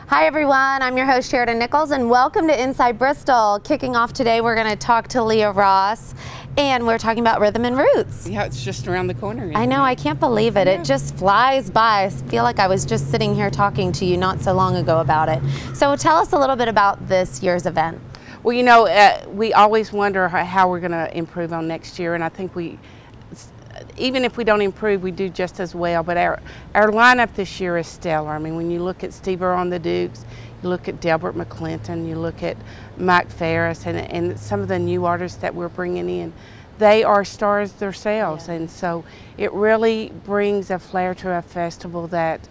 Hi everyone, I'm your host Sheridan Nichols and welcome to Inside Bristol. Kicking off today, we're going to talk to Leah Ross and we're talking about rhythm and roots. Yeah, it's just around the corner. I know, I can't believe it. It just flies by. I feel like I was just sitting here talking to you not so long ago about it. So tell us a little bit about this year's event. Well, you know, we always wonder how we're going to improve on next year, and I think even if we don't improve, we do just as well. But our lineup this year is stellar. I mean, when you look at Steve Earle on the Dukes, you look at Delbert McClinton, you look at Mike Ferris, and some of the new artists that we're bringing in, they are stars themselves. Yeah. And so it really brings a flair to a festival that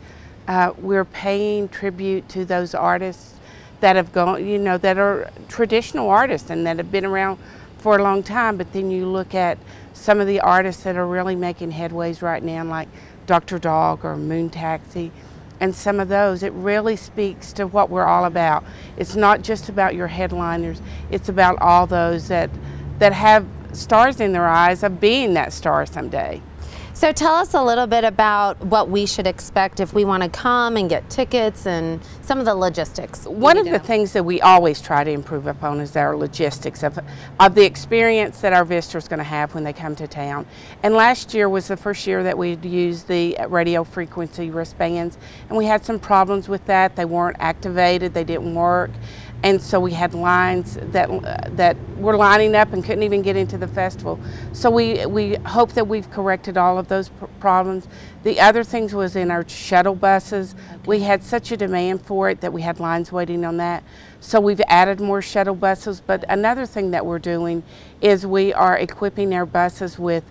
we're paying tribute to those artists that have gone, you know, that are traditional artists and that have been around for a long time. But then you look at some of the artists that are really making headways right now, like Dr. Dog or Moon Taxi, and some of those, it really speaks to what we're all about. It's not just about your headliners, it's about all those that have stars in their eyes of being that star someday. So tell us a little bit about what we should expect if we want to come and get tickets and some of the logistics. One of the things that we always try to improve upon is our logistics of the experience that our visitors are going to have when they come to town. And last year was the first year that we'd used the radio frequency wristbands, and we had some problems with that. They weren't activated, they didn't work. And so we had lines that were lining up and couldn't even get into the festival. So we hope that we've corrected all of those problems. The other things was in our shuttle buses. Okay. We had such a demand for it that we had lines waiting on that. So we've added more shuttle buses. But another thing that we're doing is we are equipping our buses with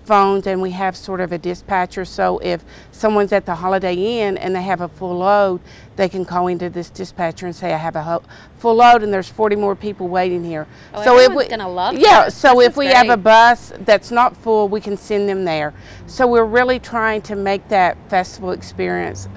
phones, and we have sort of a dispatcher, so if someone's at the Holiday Inn and they have a full load, they can call into this dispatcher and say, I have a full load and there's 40 more people waiting here. Oh, so everyone's gonna love that. Yeah, so if we have a bus that's not full, we can send them there. So we're really trying to make that festival experience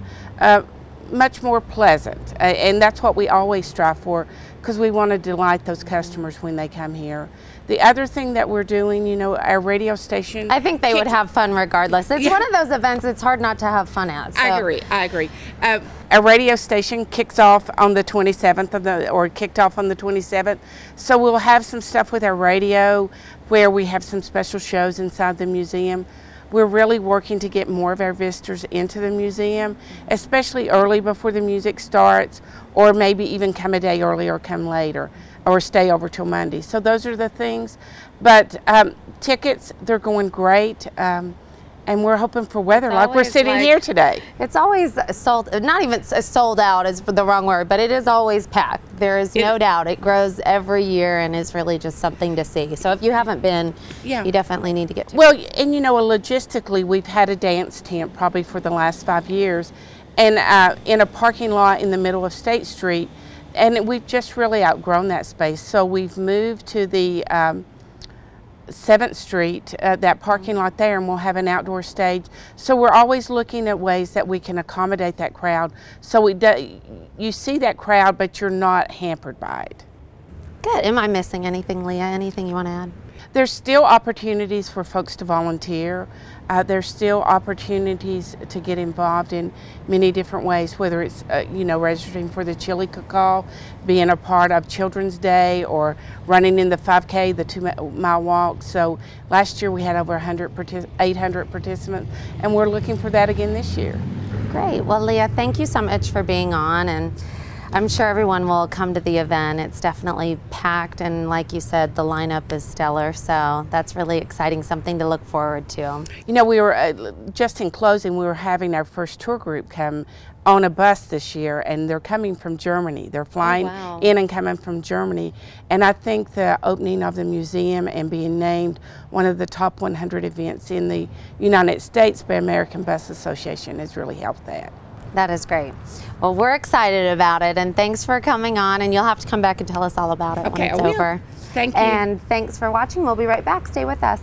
much more pleasant, and that's what we always strive for, because we want to delight those customers when they come here. The other thing that we're doing, you know, our radio station. I think they would have fun regardless. It's one of those events it's hard not to have fun at. So. I agree. Our radio station kicks off on the 27th or kicked off on the 27th. So we'll have some stuff with our radio where we have some special shows inside the museum. We're really working to get more of our visitors into the museum, especially early before the music starts, or maybe even come a day early or come later, or stay over till Monday. So those are the things. But tickets, they're going great. And we're hoping for weather like we're sitting here today. It's always sold, not even sold out is the wrong word, but it is always packed. There is no doubt. It grows every year and is really just something to see. So if you haven't been, you definitely need to get to it. Well, and you know, logistically, we've had a dance tent probably for the last 5 years, and in a parking lot in the middle of State Street, and we've just really outgrown that space. So we've moved to the 7th Street, that parking lot there, and we'll have an outdoor stage. So we're always looking at ways that we can accommodate that crowd. So you see that crowd, but you're not hampered by it. Good. Am I missing anything, Leah? Anything you want to add? There's still opportunities for folks to volunteer. There's still opportunities to get involved in many different ways, whether it's you know, registering for the Chili Cook-Off, being a part of Children's Day, or running in the 5K, the 2-mile walk. So last year we had over 800 participants, and we're looking for that again this year. Great. Well, Leah, thank you so much for being on, and I'm sure everyone will come to the event. It's definitely packed, and like you said, the lineup is stellar, so that's really exciting, something to look forward to. You know, we were, just in closing, we were having our first tour group come on a bus this year, and they're coming from Germany. They're flying in and coming from Germany, and I think the opening of the museum and being named one of the top 100 events in the United States by American Bus Association has really helped that. That is great. Well, we're excited about it, and thanks for coming on, and you'll have to come back and tell us all about it when it's over. Thank you. And thanks for watching. We'll be right back. Stay with us.